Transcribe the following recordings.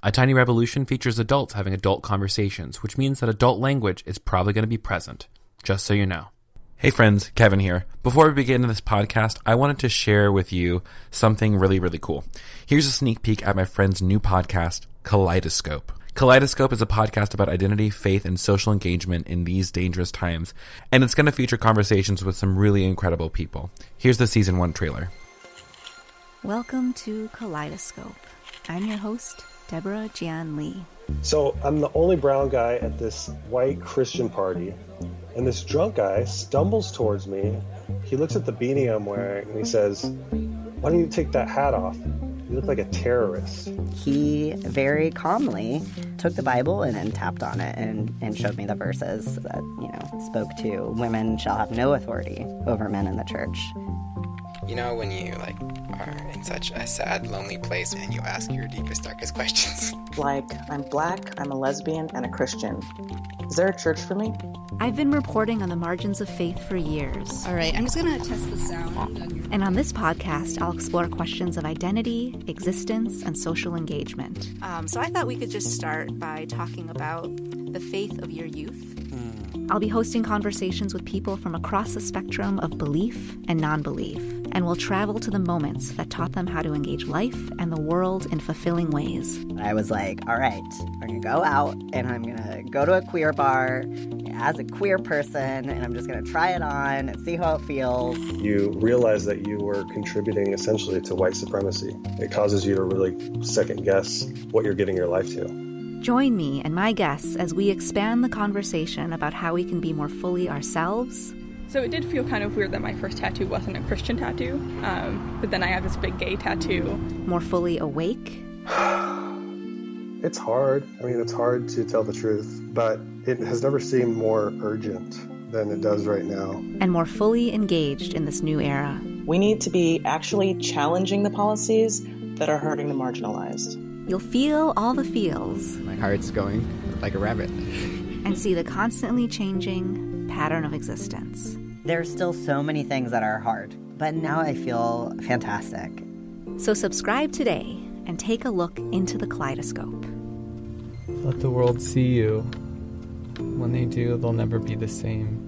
A Tiny Revolution features adults having adult conversations, which means that adult language is probably going to be present, just so you know. Hey friends, Kevin here. Before we begin this podcast, I wanted to share with you something really, really cool. Here's a sneak peek at my friend's new podcast, Kaleidoscope. Kaleidoscope is a podcast about identity, faith, and social engagement in these dangerous times, and it's going to feature conversations with some really incredible people. Here's the season 1 trailer. Welcome to Kaleidoscope. I'm your host, Deborah Jian Lee. So I'm the only brown guy at this white Christian party, and this drunk guy stumbles towards me. He looks at the beanie I'm wearing, and he says, "Why don't you take that hat off? You look like a terrorist." He very calmly took the Bible and then tapped on it and showed me the verses that, spoke to women shall have no authority over men in the church. You know, when you are in such a sad, lonely place and you ask your deepest, darkest questions. I'm black, I'm a lesbian, and a Christian. Is there a church for me? I've been reporting on the margins of faith for years. All right, I'm just going to test the sound. And on this podcast, I'll explore questions of identity, existence, and social engagement. So I thought we could just start by talking about the faith of your youth. I'll be hosting conversations with people from across the spectrum of belief and non-belief, and we'll travel to the moments that taught them how to engage life and the world in fulfilling ways. I was like, all right, I'm going to go out and I'm going to go to a queer bar as a queer person, and I'm just going to try it on and see how it feels. You realize that you were contributing essentially to white supremacy. It causes you to really second guess what you're giving your life to. Join me and my guests as we expand the conversation about how we can be more fully ourselves. So it did feel kind of weird that my first tattoo wasn't a Christian tattoo, but then I have this big gay tattoo. More fully awake. It's hard. It's hard to tell the truth, but it has never seemed more urgent than it does right now. And more fully engaged in this new era. We need to be actually challenging the policies that are hurting the marginalized. You'll feel all the feels. My heart's going like a rabbit. And see the constantly changing pattern of existence. There's still so many things that are hard, but now I feel fantastic. So subscribe today and take a look into the kaleidoscope. Let the world see you. When they do, they'll never be the same.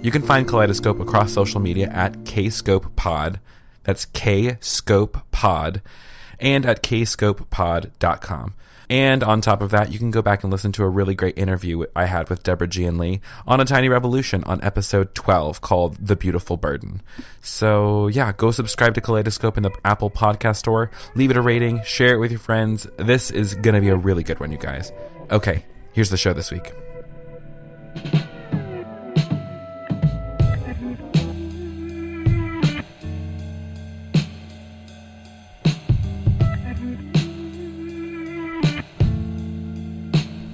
You can find Kaleidoscope across social media at KScopePod. That's KScopePod. And at kscopepod.com. And on top of that, you can go back and listen to a really great interview I had with Deborah Jian Lee on A Tiny Revolution on episode 12 called The Beautiful Burden. So yeah, go subscribe to Kaleidoscope in the Apple Podcast Store, leave it a rating, share it with your friends. This is going to be a really good one, you guys. Okay, here's the show this week.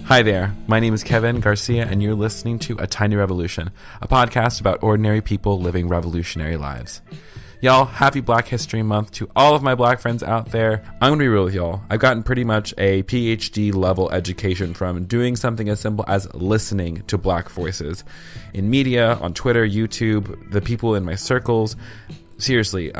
Hi there, my name is Kevin Garcia, and you're listening to A Tiny Revolution, a podcast about ordinary people living revolutionary lives. Y'all, happy Black History Month to all of my black friends out there. I'm going to be real with y'all. I've gotten pretty much a PhD level education from doing something as simple as listening to black voices in media, on Twitter, YouTube, the people in my circles. Seriously,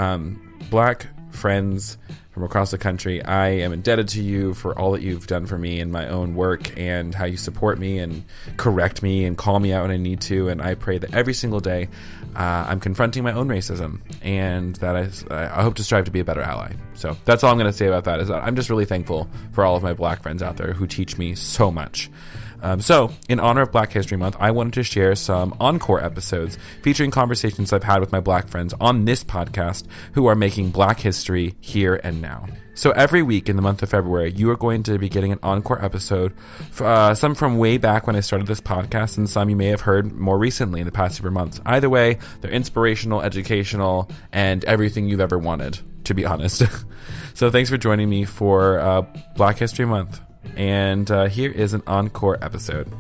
black friends from across the country, I am indebted to you for all that you've done for me in my own work and how you support me and correct me and call me out when I need to. And I pray that every single day I'm confronting my own racism, and that I hope to strive to be a better ally. So that's all I'm going to say about that, is that I'm just really thankful for all of my black friends out there who teach me so much. So, in honor of Black History Month, I wanted to share some encore episodes featuring conversations I've had with my black friends on this podcast who are making black history here and now. So every week in the month of February, you are going to be getting an encore episode, some from way back when I started this podcast, and some you may have heard more recently in the past few months. Either way, they're inspirational, educational, and everything you've ever wanted, to be honest. So thanks for joining me for Black History Month. And here is an encore episode.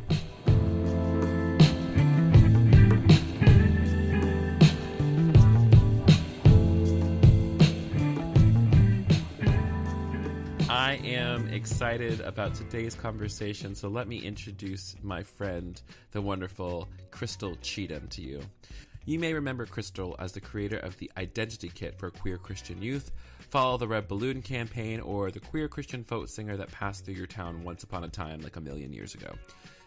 I am excited about today's conversation, so let me introduce my friend, the wonderful Crystal Cheatham, to you. You may remember Crystal as the creator of the Identity Kit for queer Christian youth, Follow the Red Balloon campaign or the queer Christian folk singer that passed through your town once upon a time like a million years ago.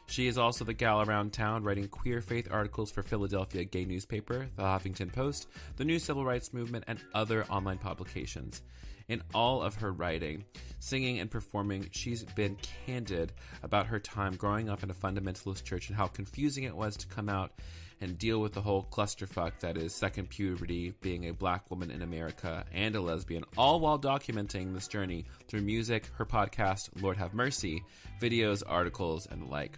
She is also the gal around town writing queer faith articles for Philadelphia gay newspaper, The Huffington Post, the New Civil Rights Movement, and other online publications. In all of her writing, singing, and performing, she's been candid about her time growing up in a fundamentalist church and how confusing it was to come out and deal with the whole clusterfuck that is second puberty, being a black woman in America, and a lesbian, all while documenting this journey through music, her podcast, Lord Have Mercy, videos, articles, and the like.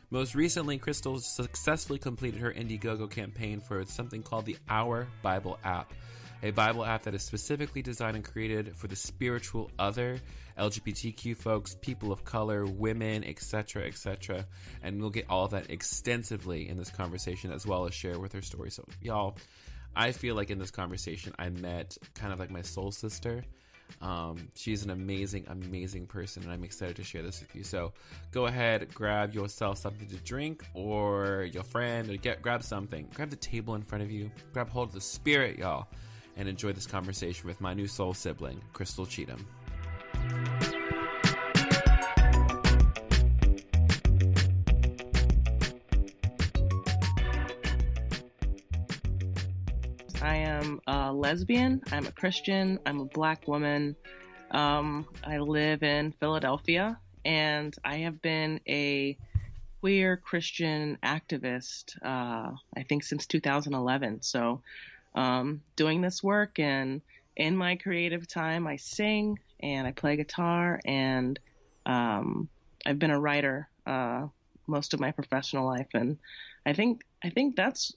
Most recently, Crystal successfully completed her Indiegogo campaign for something called the Our Bible app, a Bible app that is specifically designed and created for the spiritual other, LGBTQ folks, people of color, women, etc., etc. And we'll get all of that extensively in this conversation, as well as share with her story. So, y'all, I feel like in this conversation, I met kind of like my soul sister. She's an amazing, amazing person, and I'm excited to share this with you. So go ahead, grab yourself something to drink, or your friend, or grab something. Grab the table in front of you, grab hold of the spirit, y'all, and enjoy this conversation with my new soul sibling, Crystal Cheatham. I am a lesbian, I'm a Christian, I'm a black woman. I live in Philadelphia, and I have been a queer Christian activist, I think since 2011. So doing this work, and in my creative time, I sing and I play guitar, and I've been a writer most of my professional life, and I think that's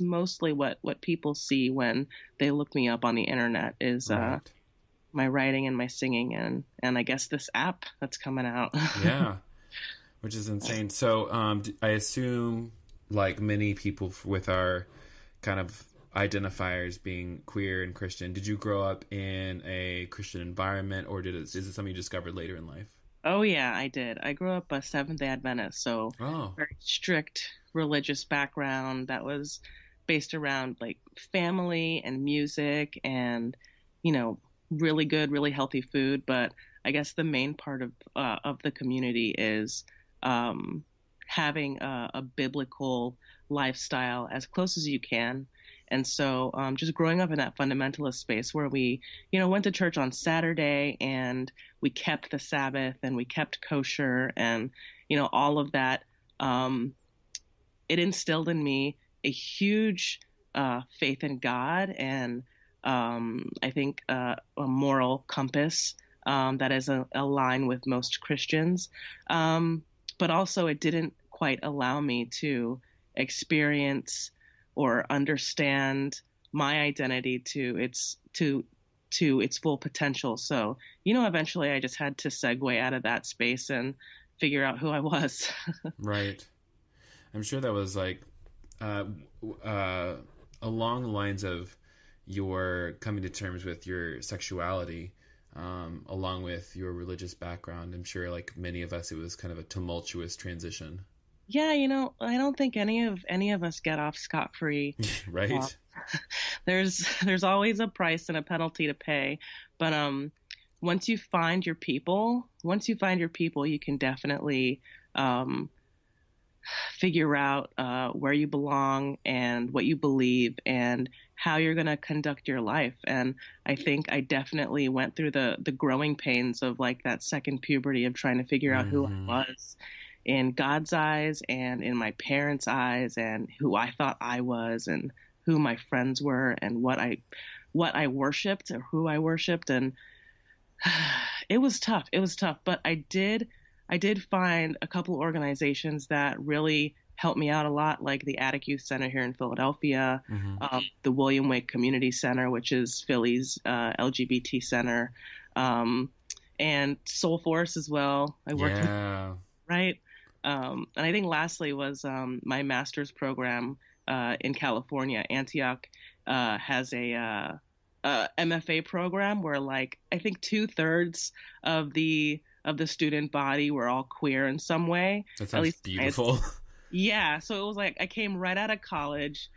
mostly what people see when they look me up on the internet is Right. My writing and my singing, and I guess this app that's coming out. Yeah, which is insane. So I assume, like many people with our kind of identifiers being queer and Christian, did you grow up in a Christian environment, or is it something you discovered later in life? Oh yeah, I did. I grew up a Seventh-day Adventist, so very strict religious background that was based around like family and music and, you know, really good, really healthy food. But I guess the main part of the community is having a biblical lifestyle as close as you can. And so just growing up in that fundamentalist space where we, you know, went to church on Saturday and we kept the Sabbath and we kept kosher and, you know, all of that, it instilled in me a huge faith in God and I think a moral compass that is aligned with most Christians. But also it didn't quite allow me to experience or understand my identity to its full potential. So, you know, eventually I just had to segue out of that space and figure out who I was. Right. I'm sure that was like along the lines of your coming to terms with your sexuality, along with your religious background. I'm sure, like many of us, it was kind of a tumultuous transition. Yeah, you know, I don't think any of us get off scot-free. Right. There's always a price and a penalty to pay, but once you find your people, you can definitely figure out where you belong and what you believe and how you're going to conduct your life. And I think I definitely went through the growing pains of like that second puberty of trying to figure out who I was in God's eyes and in my parents' eyes and who I thought I was and who my friends were and what I worshiped or who I worshiped. And it was tough. But I did find a couple organizations that really helped me out a lot, like the Attic Youth Center here in Philadelphia, the William Wake Community Center, which is Philly's LGBT center, and Soul Force as well. I worked with, right? And I think lastly was my master's program in California. Antioch has a MFA program where, like, I think 2/3 of the student body were all queer in some way. That sounds beautiful. Yeah, so it was like I came right out of college,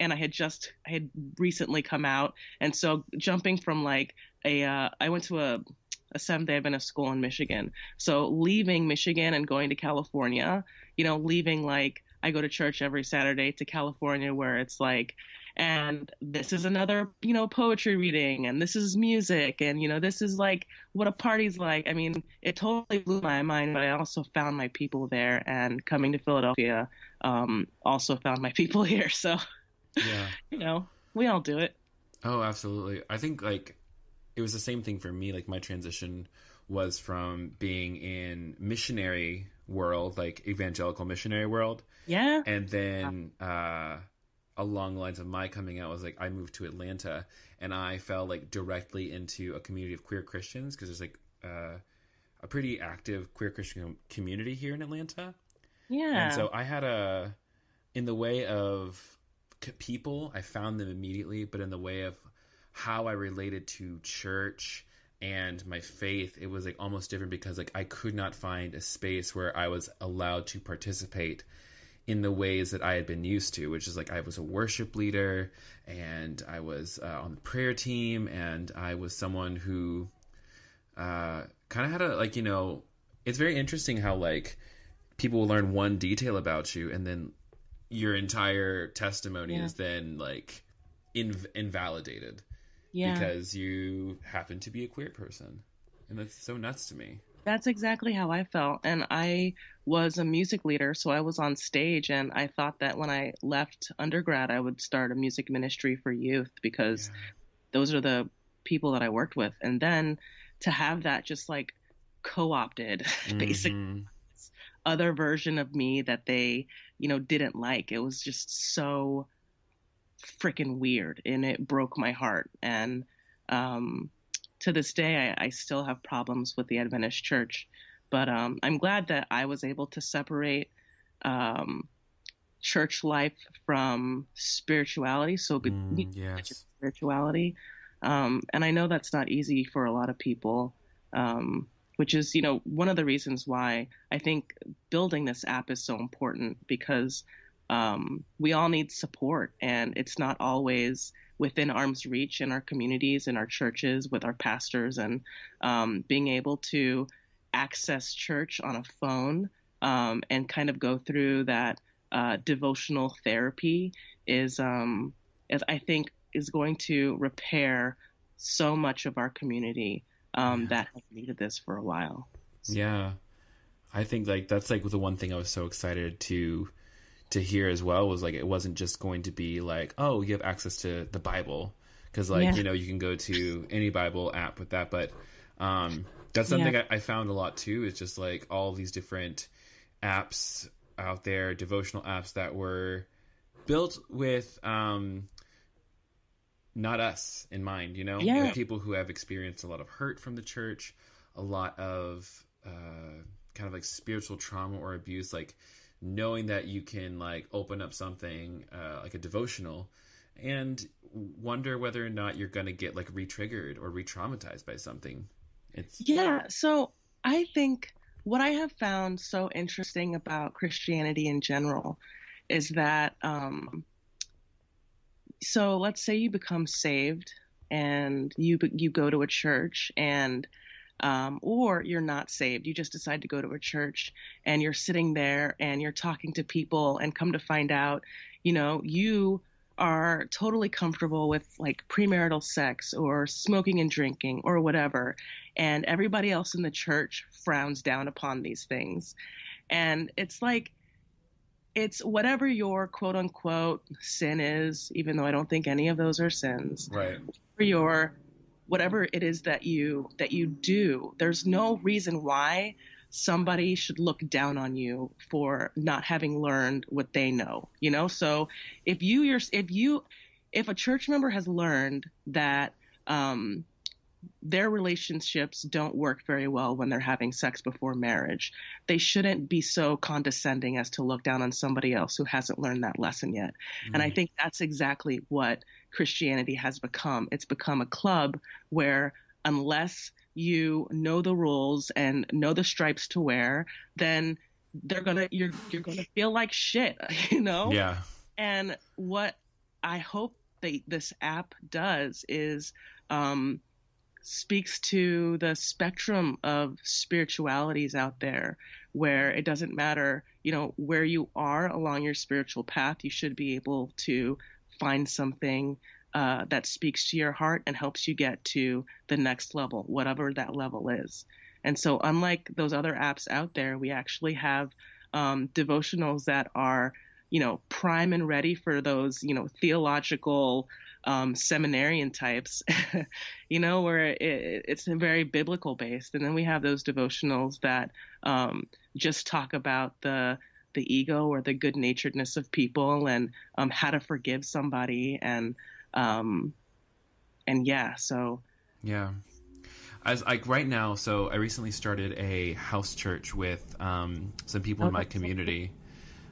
and I had recently come out. And so jumping from like I went to a Seventh-day Adventist school in Michigan. So leaving Michigan and going to California, leaving like I go to church every Saturday to California where it's like, and this is another, poetry reading, and this is music, and, this is like what a party's like. I mean, it totally blew my mind, but I also found my people there, and coming to Philadelphia, also found my people here. So, yeah, we all do it. Oh, absolutely. I think like it was the same thing for me. Like my transition was from being in missionary world, like evangelical missionary world. Yeah. And then, along the lines of my coming out was like I moved to Atlanta, and I fell like directly into a community of queer Christians because there's like a pretty active queer Christian community here in Atlanta. Yeah. And so I had in the way of people, I found them immediately, but in the way of how I related to church and my faith, it was like almost different because like I could not find a space where I was allowed to participate in the ways that I had been used to, which is like I was a worship leader, and I was on the prayer team, and I was someone who kind of had it's very interesting how like people will learn one detail about you, and then your entire testimony is then like invalidated because you happen to be a queer person. And that's so nuts to me. That's exactly how I felt. And I was a music leader, so I was on stage, and I thought that when I left undergrad, I would start a music ministry for youth because those are the people that I worked with. And then to have that just like co-opted, basically, this other version of me that they, didn't like, it was just so freaking weird, and it broke my heart. And, to this day, I still have problems with the Adventist church, but I'm glad that I was able to separate church life from spirituality. So spirituality, and I know that's not easy for a lot of people, which is one of the reasons why I think building this app is so important, because we all need support, and it's not always within arm's reach in our communities, in our churches, with our pastors, and being able to access church on a phone and kind of go through that devotional therapy is I think is going to repair so much of our community that has needed this for a while. Yeah, I think like that's like the one thing I was so excited to hear as well was like it wasn't just going to be like, oh, you have access to the Bible because like you can go to any Bible app with that, but that's something I found a lot too, is just like all these different apps out there, devotional apps that were built with not us in mind, like people who have experienced a lot of hurt from the church, a lot of kind of like spiritual trauma or abuse, like knowing that you can like open up something like a devotional and wonder whether or not you're going to get like re-triggered or re-traumatized by something. So I think what I have found so interesting about Christianity in general is that so let's say you become saved and you go to a church, and or you're not saved, you just decide to go to a church, and you're sitting there and you're talking to people, and come to find out, you are totally comfortable with like premarital sex or smoking and drinking or whatever, and everybody else in the church frowns down upon these things. And it's like, it's whatever your quote unquote sin is, even though I don't think any of those are sins. Right. Whatever it is that you do, there's no reason why somebody should look down on you for not having learned what they know, So if a church member has learned that their relationships don't work very well when they're having sex before marriage, they shouldn't be so condescending as to look down on somebody else who hasn't learned that lesson yet. And I think that's exactly what Christianity has become. It's become a club where unless you know the rules and know the stripes to wear, then you're gonna feel like shit, Yeah. And what I hope that this app does is speaks to the spectrum of spiritualities out there, where it doesn't matter, where you are along your spiritual path. You should be able to find something that speaks to your heart and helps you get to the next level, whatever that level is. And so unlike those other apps out there, we actually have devotionals that are, prime and ready for those, theological seminarian types, where it's very biblical based. And then we have those devotionals that just talk about the ego or the good naturedness of people and how to forgive somebody. And yeah, so. Yeah. As like right now, so I recently started a house church with some people in my community.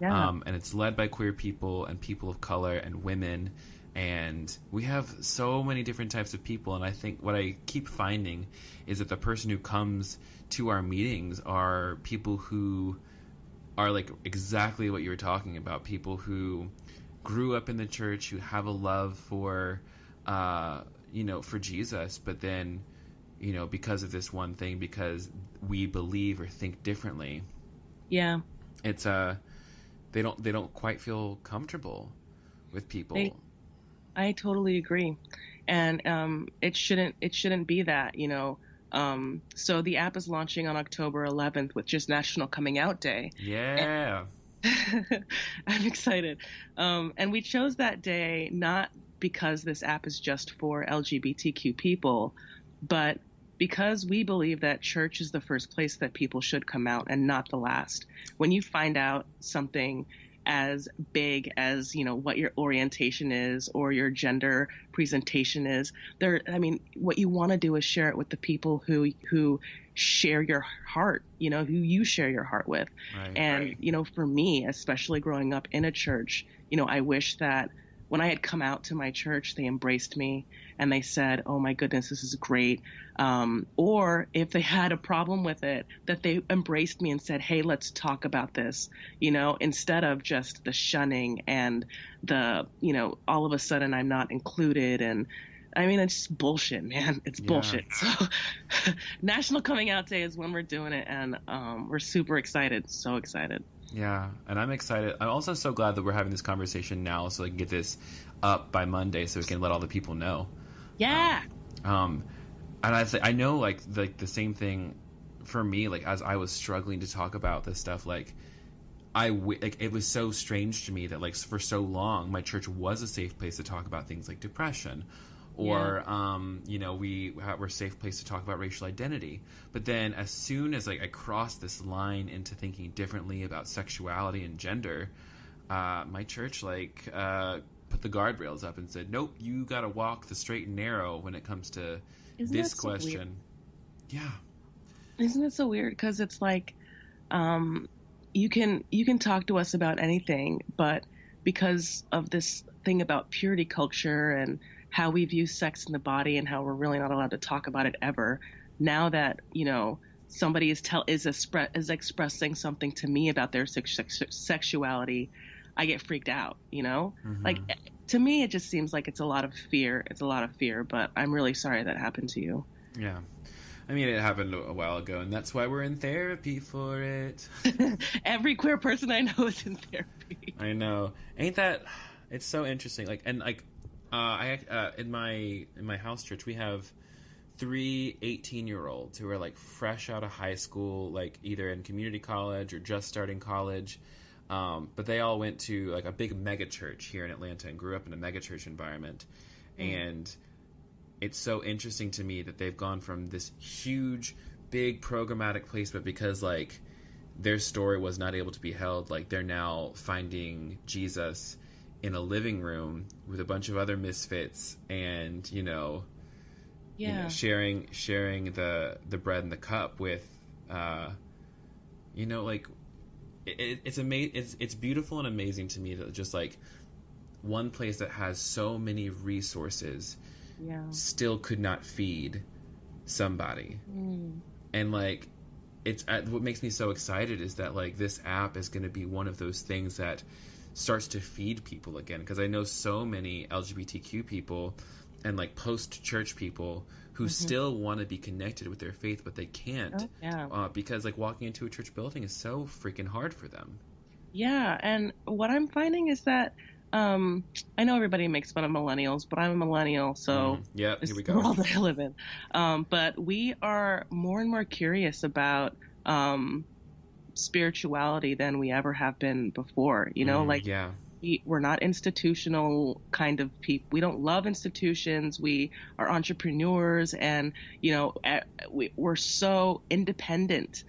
Yeah. And it's led by queer people and people of color and women. And we have so many different types of people. And I think what I keep finding is that the person who comes to our meetings are people who are like exactly what you were talking about. People who grew up in the church, who have a love for, for Jesus. But then, because of this one thing, because we believe or think differently. Yeah. It's they don't quite feel comfortable with people. I totally agree, and it shouldn't be that, So the app is launching on October 11th, which is National Coming Out Day. Yeah, I'm excited, and we chose that day not because this app is just for LGBTQ people, but because we believe that church is the first place that people should come out and not the last. When you find out something as big as, what your orientation is or your gender presentation is, what you want to do is share it with the people who share your heart, who you share your heart with. Right, and, right. For me, especially growing up in a church, I wish that when I had come out to my church, they embraced me and they said, oh my goodness, this is great. Or if they had a problem with it, that they embraced me and said, hey, let's talk about this, instead of just the shunning and the, all of a sudden I'm not included. And it's just bullshit, man. It's bullshit. So National Coming Out Day is when we're doing it. And we're super excited. So excited. Yeah, and I'm excited. I'm also so glad that we're having this conversation now so I can get this up by Monday so we can let all the people know. Yeah. And I know like the same thing for me, like as I was struggling to talk about this stuff, like it was so strange to me that like for so long my church was a safe place to talk about things like depression or we're a safe place to talk about racial identity. But then as soon as like I crossed this line into thinking differently about sexuality and gender, my church put the guardrails up and said, nope, you got to walk the straight and narrow when it comes to this question. Yeah. Isn't it so weird? Because it's like you can talk to us about anything, but because of this thing about purity culture and how we view sex in the body and how we're really not allowed to talk about it ever, now that somebody is expressing something to me about their sexuality, I get freaked out. Mm-hmm. Like to me it just seems like it's a lot of fear, but I'm really sorry that happened to you. Yeah, it happened a while ago, and that's why we're in therapy for it. Every queer person I know is in therapy. I know. Ain't that it's so interesting. In my house church, we have 3 18-year-olds who are like fresh out of high school, like either in community college or just starting college. But they all went to like a big mega church here in Atlanta and grew up in a mega church environment. And it's so interesting to me that they've gone from this huge, big programmatic place, but because like their story was not able to be held, like they're now finding Jesus in a living room with a bunch of other misfits and, sharing the bread and the cup with, it's amazing. It's beautiful and amazing to me that just like one place that has so many resources still could not feed somebody. And like, what makes me so excited is that like this app is going to be one of those things that starts to feed people again. Because I know so many LGBTQ people and like post-church people who still want to be connected with their faith, but they can't because like walking into a church building is so freaking hard for them. Yeah, and what I'm finding is that I know everybody makes fun of millennials, but I'm a millennial, so here we go. The world that I live in. But we are more and more curious about spirituality than we ever have been before. You know, we're not institutional kind of people. We don't love institutions. We are entrepreneurs, and you know, we're so independent.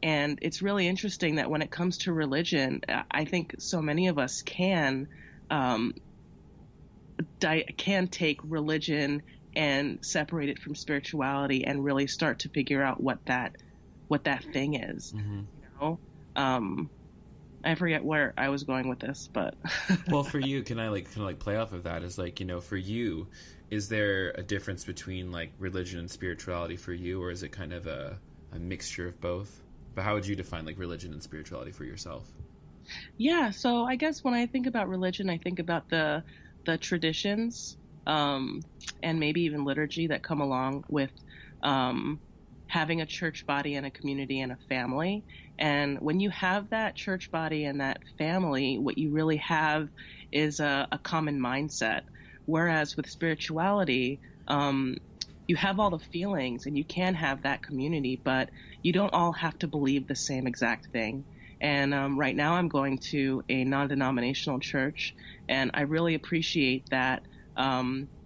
And it's really interesting that when it comes to religion, I think so many of us can take religion and separate it from spirituality and really start to figure out what that thing is. You know, I forget where I was going with this, but well, for you, can I play off of that? Is like, you know, for you, is there a difference between like religion and spirituality for you, or is it kind of a mixture of both? But how would you define like religion and spirituality for yourself? Yeah, so I guess when I think about religion, I think about the traditions and maybe even liturgy that come along with having a church body and a community and a family. And when you have that church body and that family, what you really have is a common mindset. Whereas with spirituality, you have all the feelings and you can have that community, but you don't all have to believe the same exact thing. And right now I'm going to a non-denominational church, and I really appreciate that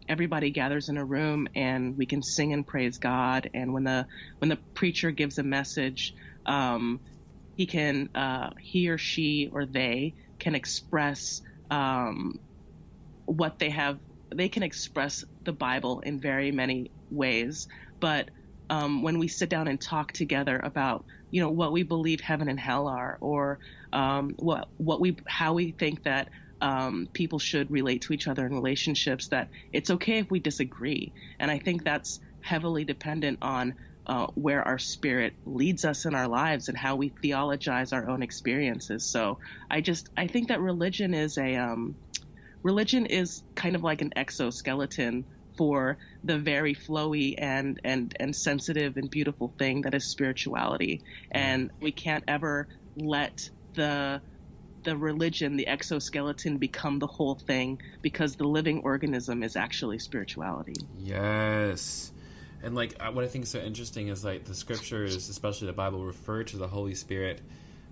everybody gathers in a room and we can sing and praise God. And when the preacher gives a message, he or she or they can express what they have. They can express the Bible in very many ways, but when we sit down and talk together about, you know, what we believe heaven and hell are, or how we think that people should relate to each other in relationships, that it's okay if we disagree. And I think that's heavily dependent on where our spirit leads us in our lives and how we theologize our own experiences. So I think that religion is kind of like an exoskeleton for the very flowy and sensitive and beautiful thing that is spirituality. And we can't ever let the religion, the exoskeleton, become the whole thing, because the living organism is actually spirituality. Yes. And like what I think is so interesting is like the scriptures, especially the Bible, refer to the Holy Spirit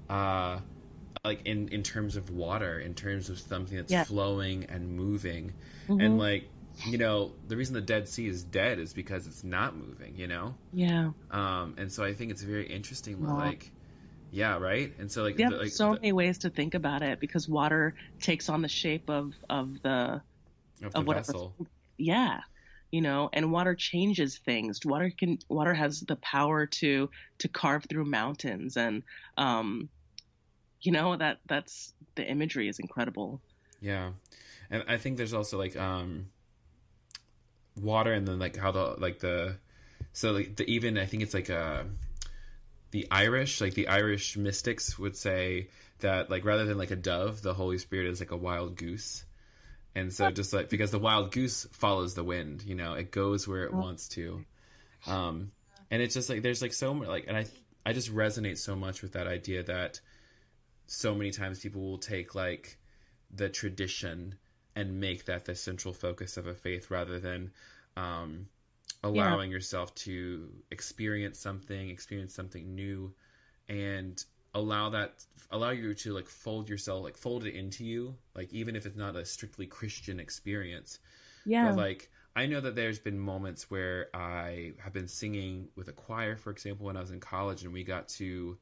like in terms of water, in terms of something that's flowing and moving. And like, you know, the reason the Dead Sea is dead is because it's not moving, you know? Yeah. And so I think it's very interesting, like, yeah, right? And so like, many ways to think about it, because water takes on the shape of the vessel. Yeah. You know, and water changes things. Water has the power to carve through mountains, and you know, that's the imagery is incredible. Yeah. And I think there's also like water, and then like how even I think it's like the Irish mystics would say that like rather than like a dove, the Holy Spirit is like a wild goose. And so just like, because the wild goose follows the wind, you know, it goes where it wants to. And it's just like, there's like so much, like, and I just resonate so much with that idea that so many times people will take like the tradition and make that the central focus of a faith, rather than allowing yourself to experience something new, and allow you to like fold it into you, like even if it's not a strictly Christian experience. But like, I know that there's been moments where I have been singing with a choir, for example, when I was in college, and we got to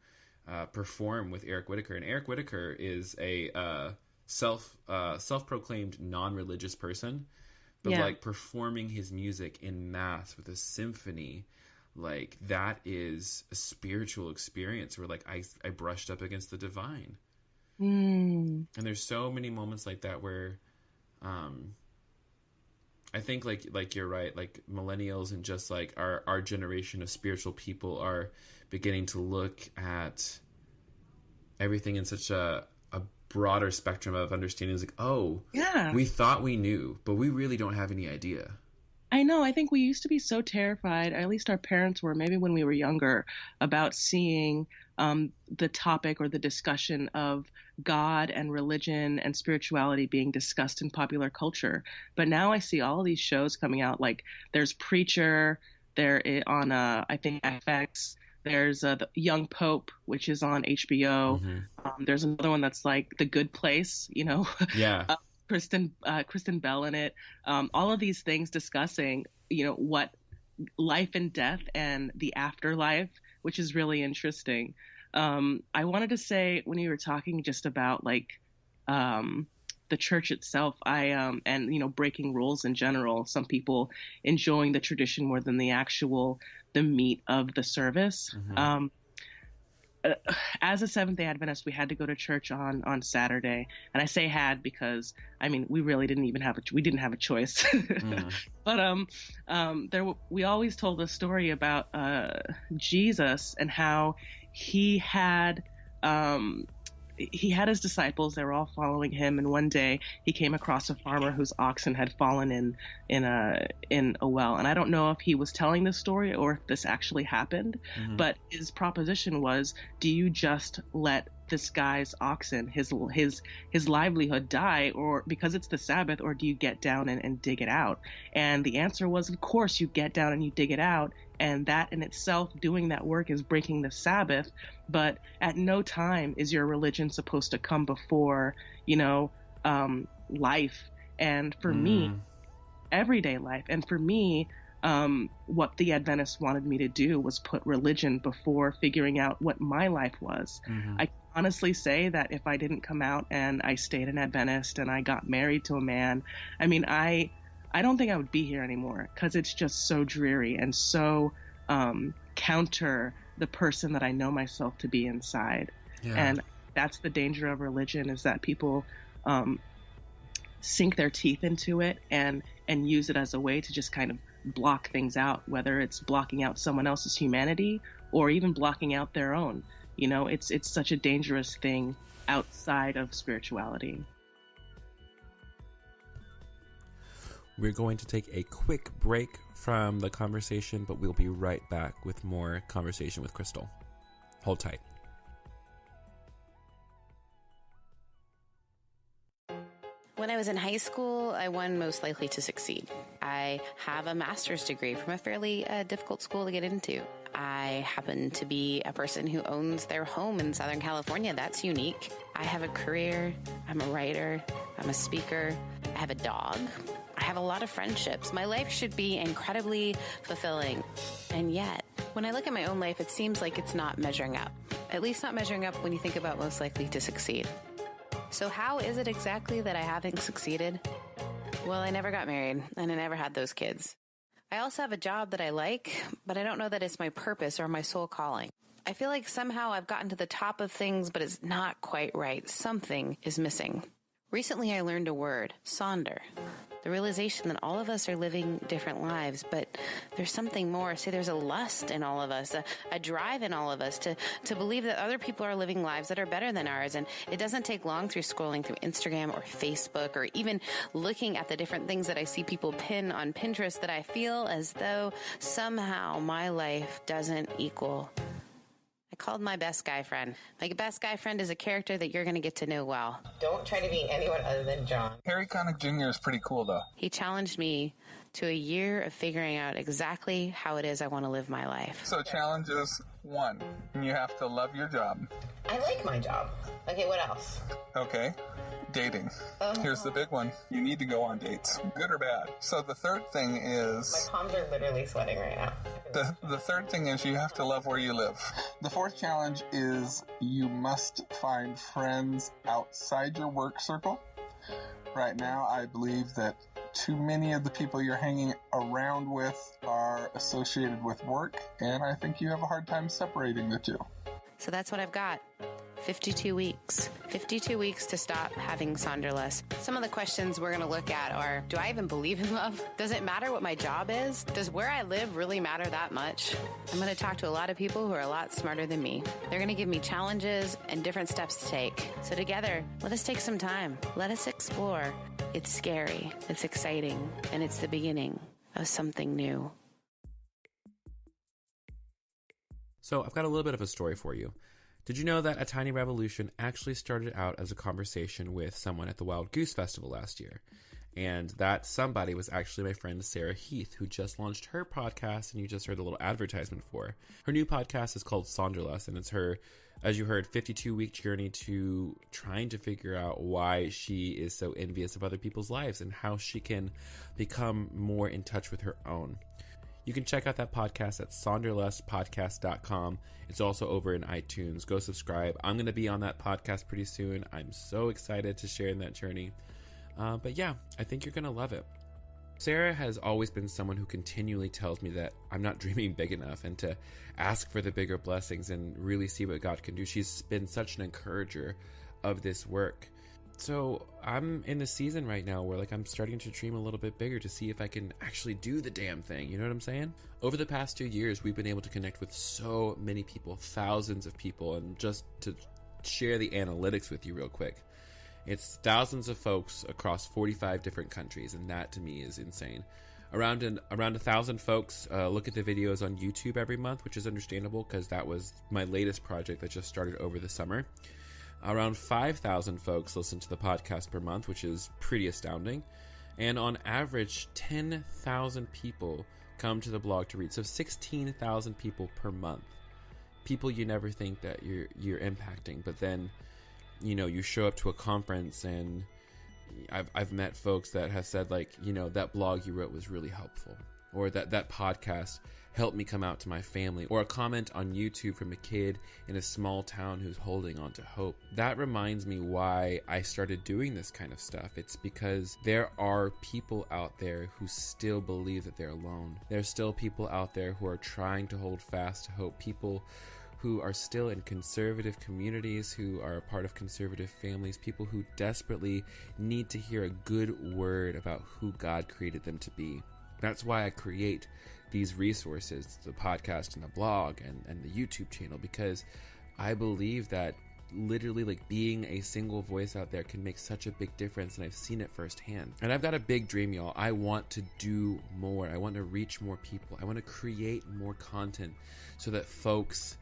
perform with Eric Whitaker. And Eric Whitaker is a self-proclaimed non-religious person, but like performing his music in mass with a symphony, like that is a spiritual experience where like I brushed up against the divine. And there's so many moments like that where I think like you're right, like millennials and just like our generation of spiritual people are beginning to look at everything in such a broader spectrum of understanding. It's like, oh, yeah, we thought we knew, but we really don't have any idea. I know. I think we used to be so terrified, or at least our parents were, maybe when we were younger, about seeing the topic or the discussion of God and religion and spirituality being discussed in popular culture. But now I see all of these shows coming out. Like there's Preacher, there on I think FX. There's the Young Pope, which is on HBO. Mm-hmm. There's another one that's like The Good Place. Yeah. Kristen Bell in it. All of these things discussing, what life and death and the afterlife, which is really interesting. I wanted to say, when you were talking just about like the church itself, and breaking rules in general, some people enjoying the tradition more than the meat of the service. Mm-hmm. As a Seventh-day Adventist, we had to go to church on Saturday, and I say had because we really didn't have a choice. But we always told a story about Jesus and how he had his disciples. They were all following him, and one day he came across a farmer whose oxen had fallen in a well. And I don't know if he was telling this story or if this actually happened, but his proposition was, do you just let this guy's oxen, his livelihood die, or because it's the Sabbath, or do you get down and dig it out? And the answer was, of course, you get down and you dig it out. And that in itself, doing that work, is breaking the Sabbath. But at no time is your religion supposed to come before, life. And for me, everyday life. And for me, what the Adventists wanted me to do was put religion before figuring out what my life was. I can honestly say that if I didn't come out and I stayed an Adventist and I got married to a man, I don't think I would be here anymore, because it's just so dreary and so counter the person that I know myself to be inside. Yeah. And that's the danger of religion, is that people sink their teeth into it and use it as a way to just kind of block things out, whether it's blocking out someone else's humanity or even blocking out their own. It's such a dangerous thing outside of spirituality. We're going to take a quick break from the conversation, but we'll be right back with more conversation with Crystal. Hold tight. When I was in high school, I won Most Likely to Succeed. I have a master's degree from a fairly difficult school to get into. I happen to be a person who owns their home in Southern California. That's unique. I have a career. I'm a writer. I'm a speaker. I have a dog. I have a lot of friendships. My life should be incredibly fulfilling. And yet, when I look at my own life, it seems like it's not measuring up. At least not measuring up when you think about Most Likely to Succeed. So how is it exactly that I haven't succeeded? Well, I never got married, and I never had those kids. I also have a job that I like, but I don't know that it's my purpose or my sole calling. I feel like somehow I've gotten to the top of things, but it's not quite right. Something is missing. Recently, I learned a word, sonder. The realization that all of us are living different lives, but there's something more. See, there's a lust in all of us, a drive in all of us to believe that other people are living lives that are better than ours. And it doesn't take long through scrolling through Instagram or Facebook or even looking at the different things that I see people pin on Pinterest that I feel as though somehow my life doesn't equal. I called my best guy friend. My best guy friend is a character that you're going to get to know well. Don't try to be anyone other than John. Harry Connick Jr. is pretty cool, though. He challenged me to a year of figuring out exactly how it is I want to live my life. So challenge is 1. You have to love your job. I like my job. Okay, what else? Okay. Dating. Here's the big one. You need to go on dates, good or bad. So the third thing is... My palms are literally sweating right now. The third thing is you have to love where you live. The fourth challenge is you must find friends outside your work circle. Right now, I believe that too many of the people you're hanging around with are associated with work, and I think you have a hard time separating the two. So that's what I've got. 52 weeks. 52 weeks to stop having Sonderlust. Some of the questions we're going to look at are, do I even believe in love? Does it matter what my job is? Does where I live really matter that much? I'm going to talk to a lot of people who are a lot smarter than me. They're going to give me challenges and different steps to take. So together, let us take some time. Let us explore. It's scary, it's exciting, and it's the beginning of something new. So I've got a little bit of a story for you. Did you know that A Tiny Revolution actually started out as a conversation with someone at the Wild Goose Festival last year? And that somebody was actually my friend Sarah Heath, who just launched her podcast, and you just heard a little advertisement for. Her new podcast is called Sonderlust, and it's her, as you heard, 52-week journey to trying to figure out why she is so envious of other people's lives and how she can become more in touch with her own. You can check out that podcast at sonderlustpodcast.com. It's also over in iTunes. Go subscribe. I'm going to be on that podcast pretty soon. I'm so excited to share in that journey. But yeah, I think you're going to love it. Sarah has always been someone who continually tells me that I'm not dreaming big enough and to ask for the bigger blessings and really see what God can do. She's been such an encourager of this work. So I'm in the season right now where I'm starting to dream a little bit bigger to see if I can actually do the damn thing. You know what I'm saying? Over the past 2 years, we've been able to connect with so many people, thousands of people. And just to share the analytics with you real quick, it's thousands of folks across 45 different countries. And that to me is insane. Around 1,000 folks look at the videos on YouTube every month, which is understandable because that was my latest project that just started over the summer. Around 5,000 folks listen to the podcast per month, which is pretty astounding. And on average, 10,000 people come to the blog to read. So 16,000 people per month. People you never think that you're impacting. But then, you show up to a conference and I've met folks that have said that blog you wrote was really helpful. Or that podcast helped me come out to my family. Or a comment on YouTube from a kid in a small town who's holding on to hope. That reminds me why I started doing this kind of stuff. It's because there are people out there who still believe that they're alone. There's still people out there who are trying to hold fast to hope. People who are still in conservative communities, who are a part of conservative families, people who desperately need to hear a good word about who God created them to be. That's why I create these resources, the podcast and the blog and the YouTube channel, because I believe that literally being a single voice out there can make such a big difference, and I've seen it firsthand. And I've got a big dream, y'all. I want to do more. I want to reach more people. I want to create more content so that folks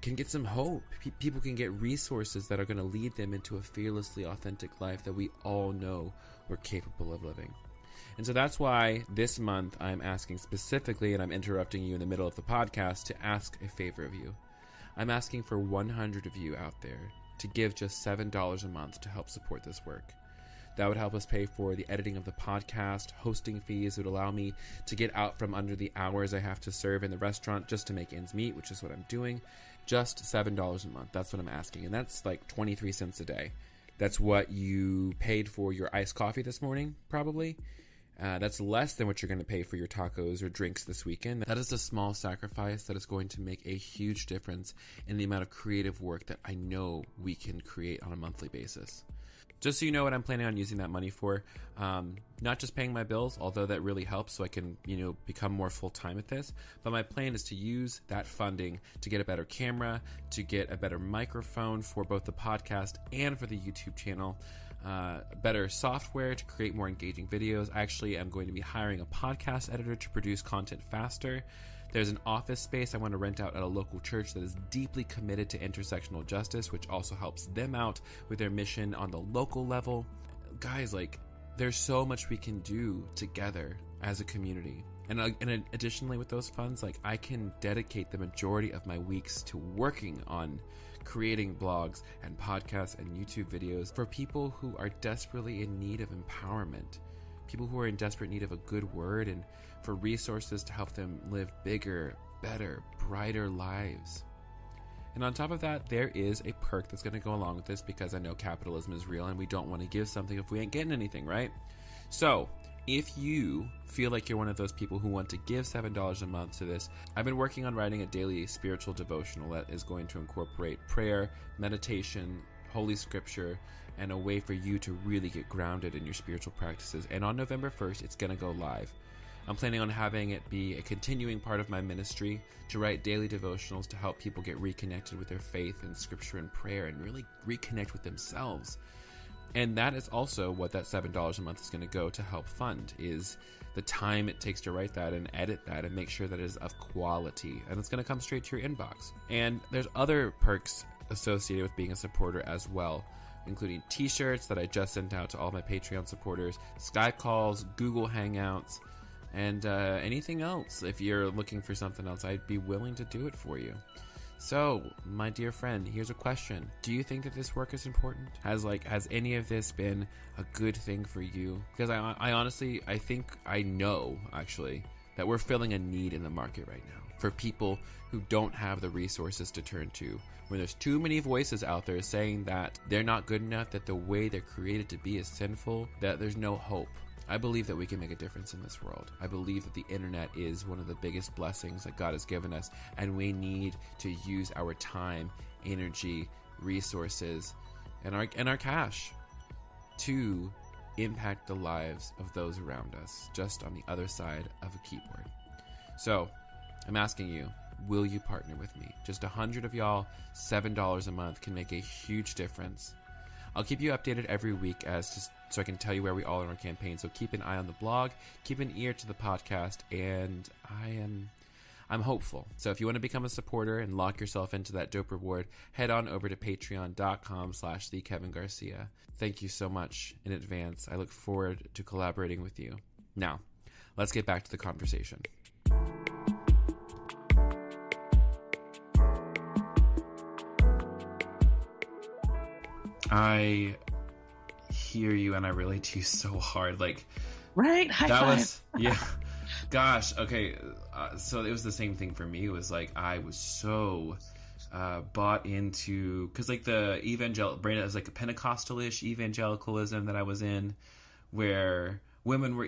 can get some hope. People can get resources that are going to lead them into a fearlessly authentic life that we all know we're capable of living. And so that's why this month I'm asking specifically, and I'm interrupting you in the middle of the podcast, to ask a favor of you. I'm asking for 100 of you out there to give just $7 a month to help support this work. That would help us pay for the editing of the podcast, hosting fees. It would allow me to get out from under the hours I have to serve in the restaurant just to make ends meet, which is what I'm doing. Just $7 a month. That's what I'm asking. And that's 23 cents a day. That's what you paid for your iced coffee this morning, probably. That's less than what you're going to pay for your tacos or drinks this weekend. That is a small sacrifice that is going to make a huge difference in the amount of creative work that I know we can create on a monthly basis. Just so you know what I'm planning on using that money for, not just paying my bills, although that really helps so I can, become more full-time at this, but my plan is to use that funding to get a better camera, to get a better microphone for both the podcast and for the YouTube channel, better software to create more engaging videos. Actually, I'm going to be hiring a podcast editor to produce content faster. There's an office space I want to rent out at a local church that is deeply committed to intersectional justice, which also helps them out with their mission on the local level. Guys, there's so much we can do together as a community. And additionally with those funds, I can dedicate the majority of my weeks to working on creating blogs and podcasts and YouTube videos for people who are desperately in need of empowerment. People who are in desperate need of a good word, and for resources to help them live bigger, better, brighter lives. And on top of that, there is a perk that's going to go along with this, because I know capitalism is real and we don't want to give something if we ain't getting anything, right? So If you feel like you're one of those people who want to give $7 a month to this, I've been working on writing a daily spiritual devotional that is going to incorporate prayer, meditation, Holy Scripture, and a way for you to really get grounded in your spiritual practices. And on November 1st, it's going to go live. I'm planning on having it be a continuing part of my ministry to write daily devotionals to help people get reconnected with their faith and Scripture and prayer and really reconnect with themselves. And that is also what that $7 a month is going to go to help fund, is the time it takes to write that and edit that and make sure that it is of quality. And it's going to come straight to your inbox. And there's other perks associated with being a supporter as well, including t-shirts that I just sent out to all my Patreon supporters, Skype calls, Google Hangouts, and anything else. If you're looking for something else, I'd be willing to do it for you. So, my dear friend, here's a question. Do you think that this work is important? Has any of this been a good thing for you? Because I honestly, I know that we're filling a need in the market right now for people who don't have the resources to turn to. When there's too many voices out there saying that they're not good enough, that the way they're created to be is sinful, that there's no hope. I believe that we can make a difference in this world. I believe that the internet is one of the biggest blessings that God has given us, and we need to use our time, energy, resources, and our cash to impact the lives of those around us, just on the other side of a keyboard. So, I'm asking you, will you partner with me? Just 100 of y'all, $7 a month can make a huge difference. I'll keep you updated every week so I can tell you where we all are in our campaign. So keep an eye on the blog, keep an ear to the podcast, and I'm hopeful. So if you want to become a supporter and lock yourself into that dope reward, head on over to patreon.com/thekevingarcia. Thank you so much in advance. I look forward to collaborating with you. Now, let's get back to the conversation. I hear you, and I relate to you so hard. Right? High five. Yeah. Gosh. Okay. So it was the same thing for me. It was I was so bought into, because the brand is a Pentecostalish evangelicalism that I was in, where women were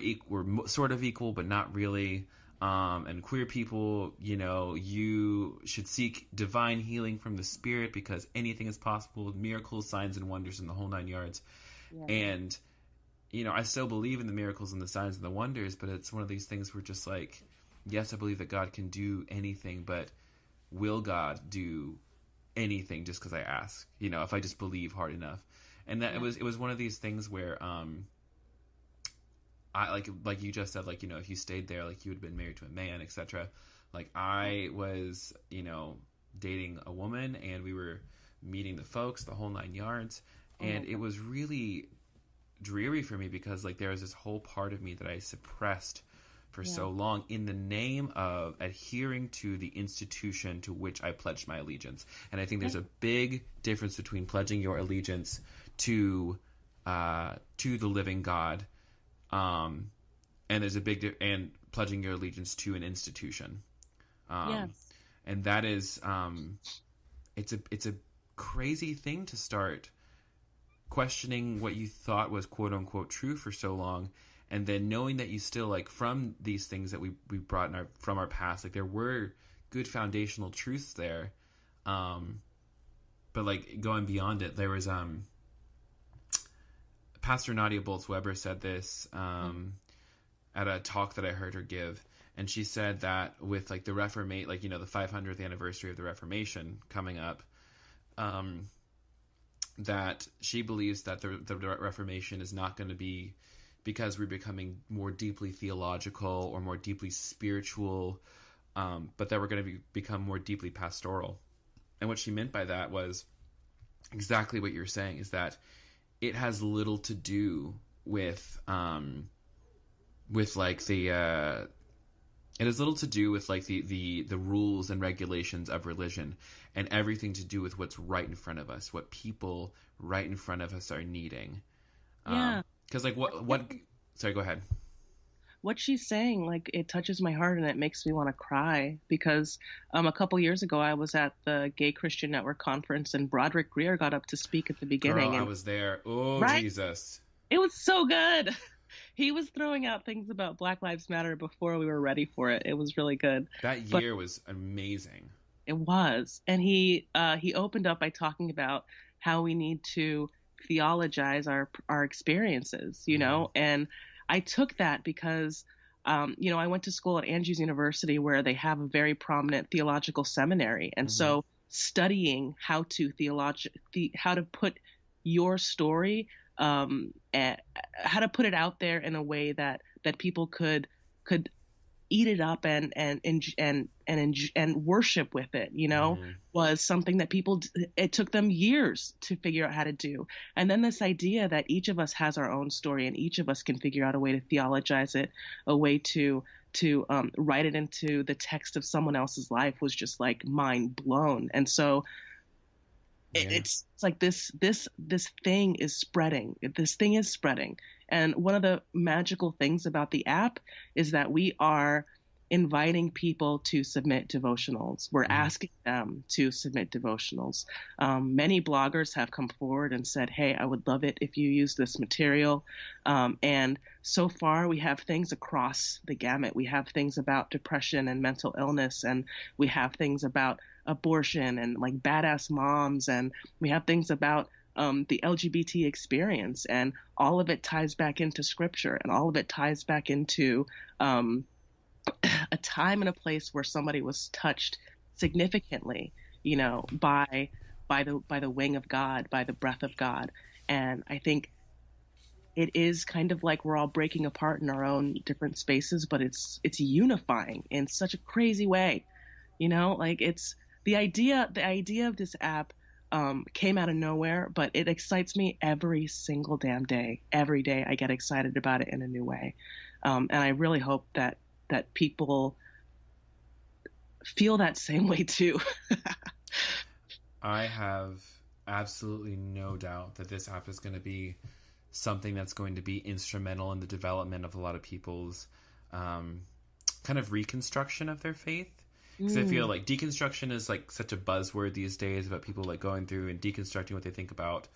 sort of equal, but not really. And queer people, you should seek divine healing from the Spirit because anything is possible with miracles, signs, and wonders in the whole 9 yards. Yeah. And, I still believe in the miracles and the signs and the wonders, but it's one of these things where just yes, I believe that God can do anything, but will God do anything just because I ask? If I just believe hard enough. And that it was one of these things where, I like you just said, if you stayed there, you would have been married to a man, etc. I was, dating a woman, and we were meeting the folks, the whole 9 yards, and it was really dreary for me because there was this whole part of me that I suppressed for so long in the name of adhering to the institution to which I pledged my allegiance. And I think there's a big difference between pledging your allegiance to the living God, and there's a big and pledging your allegiance to an institution. And that is, it's a crazy thing to start questioning what you thought was quote unquote true for so long. And then knowing that you still from these things that we brought from our past, there were good foundational truths there. But going beyond it, there was, Pastor Nadia Boltz-Weber said this at a talk that I heard her give, and she said that with the Reformation, the 500th anniversary of the Reformation coming up, that she believes that the Reformation is not going to be because we're becoming more deeply theological or more deeply spiritual, but that we're going to become more deeply pastoral. And what she meant by that was exactly what you're saying, is that it has little to do with the rules and regulations of religion, and everything to do with what's right in front of us, what people right in front of us are needing. Because what? Sorry, go ahead. What she's saying, it touches my heart, and it makes me want to cry, because a couple years ago I was at the Gay Christian Network conference, and Broderick Greer got up to speak at the beginning. Girl, I was there. Oh, right? Jesus. It was so good. He was throwing out things about Black Lives Matter before we were ready for it. It was really good. That year was amazing. It was. And he opened up by talking about how we need to theologize our experiences, you know? And I took that because, you know, I went to school at Andrews University where they have a very prominent theological seminary. And so studying how to how to put your story, how to put it out there in a way that people could eat it up and worship with it, you know, was something that it took them years to figure out how to do. And then this idea that each of us has our own story and each of us can figure out a way to theologize it, a way to write it into the text of someone else's life was just like mind blown. And so it's like this thing is spreading. This thing is spreading. And one of the magical things about the app is that we are inviting people to submit devotionals. We're asking them to submit devotionals. Many bloggers have come forward and said, hey, I would love it if you use this material. And so far we have things across the gamut. We have things about depression and mental illness, and we have things about abortion and like badass moms, and we have things about the LGBT experience, and all of it ties back into scripture, and all of it ties back into a time and a place where somebody was touched significantly, you know, by the wing of God, by the breath of God. And I think it is kind of like we're all breaking apart in our own different spaces, but it's unifying in such a crazy way, you know, like it's the idea of this app came out of nowhere, but it excites me every single damn day. Every day I get excited about it in a new way. And I really hope that people feel that same way too. I have absolutely no doubt that this app is going to be something that's going to be instrumental in the development of a lot of people's kind of reconstruction of their faith. Because I feel like deconstruction is like such a buzzword these days about people like going through and deconstructing what they think about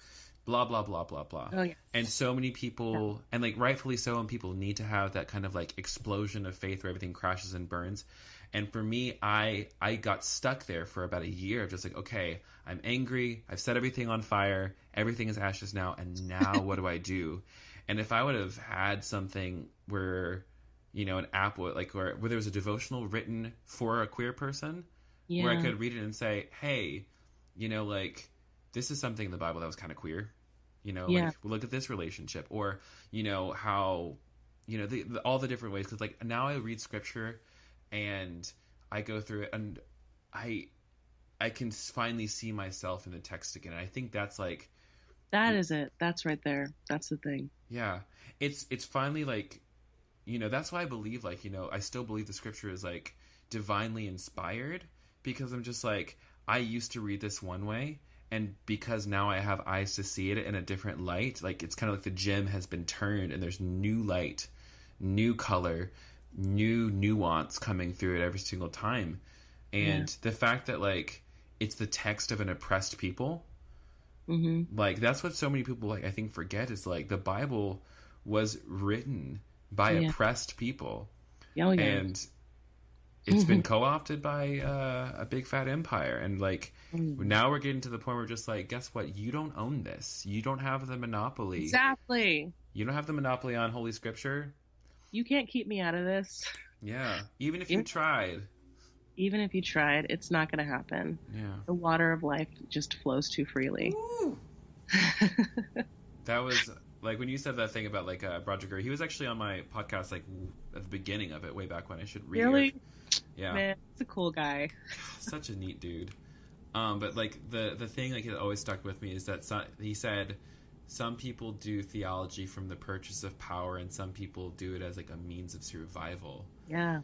blah, blah, blah, blah, blah. Oh, yeah. And so many people, and like rightfully so, and people need to have that kind of like explosion of faith where everything crashes and burns. And for me, I got stuck there for about a year of just like, okay, I'm angry. I've set everything on fire. Everything is ashes now. And now what do I do? And if I would have had something where, you know, an app like where there was a devotional written for a queer person, where I could read it and say, hey, you know, like this is something in the Bible that was kind of queer, you know, like look at this relationship, or, you know, how, you know, all the different ways. Cause like now I read scripture and I go through it and I can finally see myself in the text again. And I think that's like, that is it. That's right there. That's the thing. Yeah. It's finally like, you know, that's why I believe, like, you know, I still believe the scripture is like divinely inspired, because I'm just like, I used to read this one way, and because now I have eyes to see it in a different light, like it's kind of like the gem has been turned and there's new light, new color, new nuance coming through it every single time. And the fact that like it's the text of an oppressed people, like that's what so many people like I think forget, is like the Bible was written by oppressed people, and it's been co-opted by a big fat empire. And like now we're getting to the point where we're just like, guess what? You don't own this. You don't have the monopoly. Exactly. You don't have the monopoly on Holy Scripture. You can't keep me out of this. Yeah. Even if you tried. Even if you tried, it's not going to happen. Yeah. The water of life just flows too freely. That was like when you said that thing about like Roger Gray. He was actually on my podcast like at the beginning of it, way back when. I should read really? it. Yeah. Man, he's a cool guy. Such a neat dude. But like the thing like it always stuck with me is that he said some people do theology from the purchase of power, and some people do it as like a means of survival. Yeah.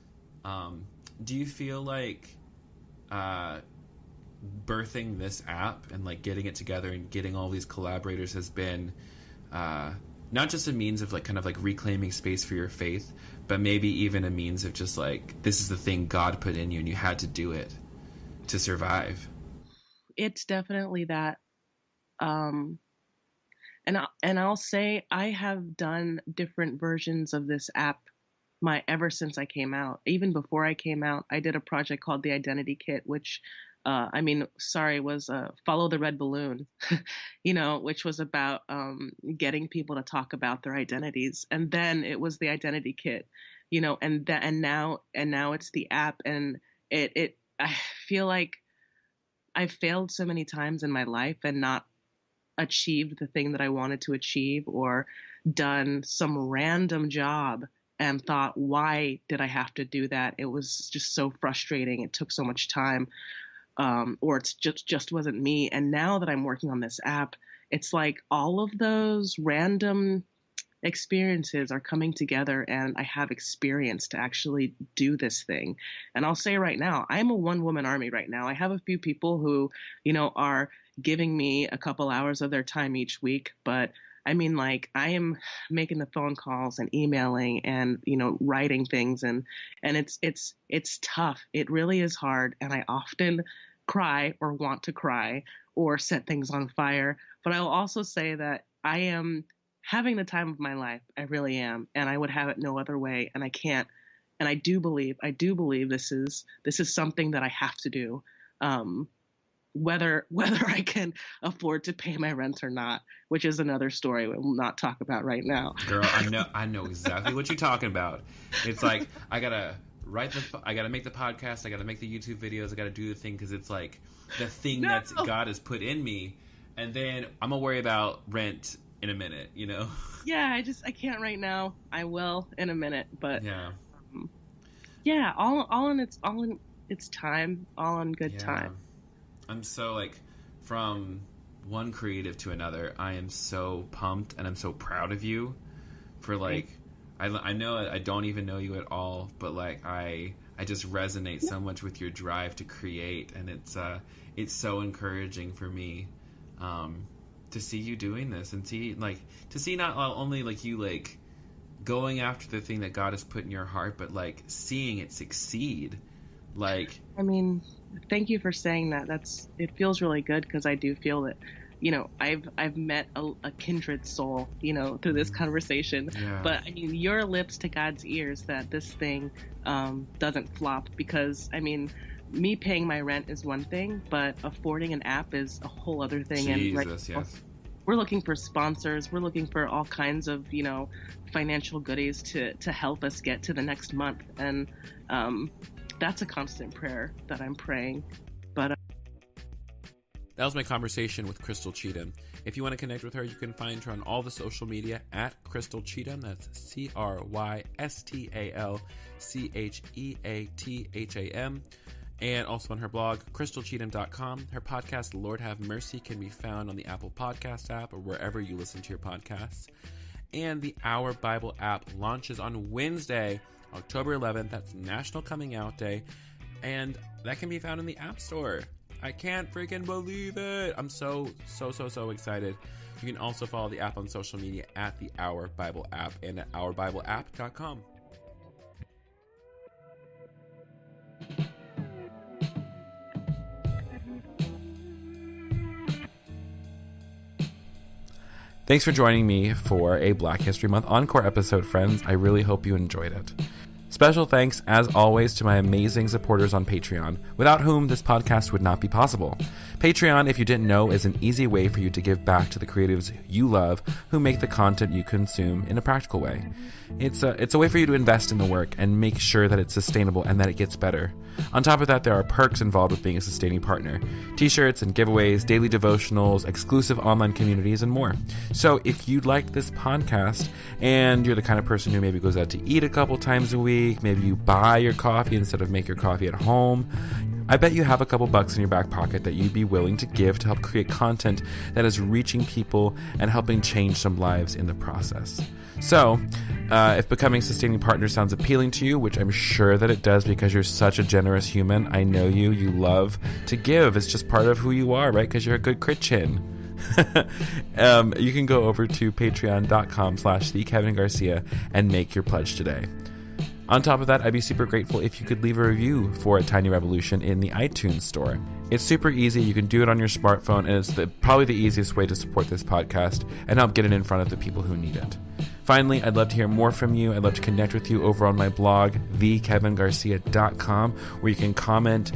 Do you feel like birthing this app and like getting it together and getting all these collaborators has been not just a means of like kind of like reclaiming space for your faith, but maybe even a means of just like, this is the thing God put in you and you had to do it to survive? It's definitely that. And I'll say I have done different versions of this app ever since I came out. Even before I came out, I did a project called the Identity Kit, which was Follow the Red Balloon, which was about getting people to talk about their identities. And then it was the Identity Kit, and now it's the app. And I feel like I've failed so many times in my life and not achieved the thing that I wanted to achieve, or done some random job and thought, why did I have to do that? It was just so frustrating. It took so much time. Or it's just wasn't me. And now that I'm working on this app, it's like all of those random experiences are coming together, and I have experience to actually do this thing. And I'll say right now, I'm a one-woman army right now. I have a few people who, are giving me a couple hours of their time each week, but I mean, like, I am making the phone calls and emailing and, writing things, and it's tough. It really is hard. And I often cry or want to cry or set things on fire. But I will also say that I am having the time of my life. I really am. And I would have it no other way. And I can't. And I do believe this is something that I have to do. Whether I can afford to pay my rent or not, which is another story we'll not talk about right now. Girl, I know exactly what you're talking about. It's like, I gotta make the podcast, I gotta make the YouTube videos, I gotta do the thing, because it's like the thing that God has put in me, and then I'm gonna worry about rent in a minute, Yeah, I can't right now. I will in a minute, but all in its time, all in good time. I'm so, like, from one creative to another, I am so pumped, and I'm so proud of you for, like, I know I don't even know you at all, but, like, I just resonate so much with your drive to create, and it's so encouraging for me to see you doing this, and to see not only, like, you, like, going after the thing that God has put in your heart, but, like, seeing it succeed. Like, I mean, thank you for saying that. It feels really good, because I do feel that, I've met a kindred soul, through this conversation. Yeah. But I mean, your lips to God's ears that this thing doesn't flop, because I mean, me paying my rent is one thing, but affording an app is a whole other thing. Jesus, and yes. We're looking for sponsors. We're looking for all kinds of, financial goodies to help us get to the next month. And that's a constant prayer that I'm praying. But that was my conversation with Crystal Cheatham. If you want to connect with her, you can find her on all the social media at Crystal Cheatham. That's CrystalCheatham. And also on her blog, crystalcheatham.com. Her podcast, Lord Have Mercy, can be found on the Apple Podcast app or wherever you listen to your podcasts. And the Our Bible app launches on Wednesday, October 11th. That's National Coming Out Day. And that can be found in the App Store. I can't freaking believe it. I'm so excited. You can also follow the app on social media at the Our Bible app and at ourbibleapp.com. Thanks for joining me for a Black History Month Encore episode, friends. I really hope you enjoyed it. Special thanks, as always, to my amazing supporters on Patreon, without whom this podcast would not be possible. Patreon, if you didn't know, is an easy way for you to give back to the creatives you love who make the content you consume in a practical way. It's a way for you to invest in the work and make sure that it's sustainable and that it gets better. On top of that, there are perks involved with being a sustaining partner. T-shirts and giveaways, daily devotionals, exclusive online communities, and more. So if you liked this podcast and you're the kind of person who maybe goes out to eat a couple times a week, maybe you buy your coffee instead of make your coffee at home, I bet you have a couple bucks in your back pocket that you'd be willing to give to help create content that is reaching people and helping change some lives in the process. So, if becoming a sustaining partner sounds appealing to you, which I'm sure that it does because you're such a generous human, I know you love to give. It's just part of who you are, right? Because you're a good Christian. You can go over to patreon.com/thekevingarcia and make your pledge today. On top of that, I'd be super grateful if you could leave a review for A Tiny Revolution in the iTunes store. It's super easy. You can do it on your smartphone, and it's probably the easiest way to support this podcast and help get it in front of the people who need it. Finally, I'd love to hear more from you. I'd love to connect with you over on my blog, thekevingarcia.com, where you can comment,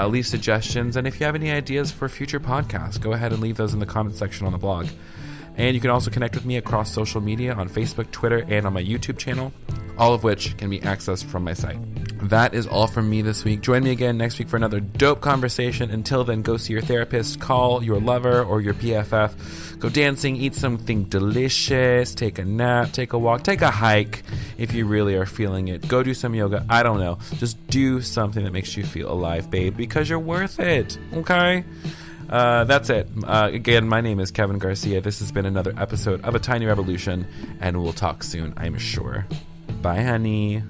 leave suggestions, and if you have any ideas for future podcasts, go ahead and leave those in the comment section on the blog. And you can also connect with me across social media on Facebook, Twitter, and on my YouTube channel, all of which can be accessed from my site. That is all from me this week. Join me again next week for another dope conversation. Until then, go see your therapist, call your lover or your BFF, go dancing, eat something delicious, take a nap, take a walk, take a hike if you really are feeling it. Go do some yoga. I don't know. Just do something that makes you feel alive, babe, because you're worth it. Okay? That's it. Again, my name is Kevin Garcia. This has been another episode of A Tiny Revolution, and we'll talk soon, I'm sure. Bye, honey.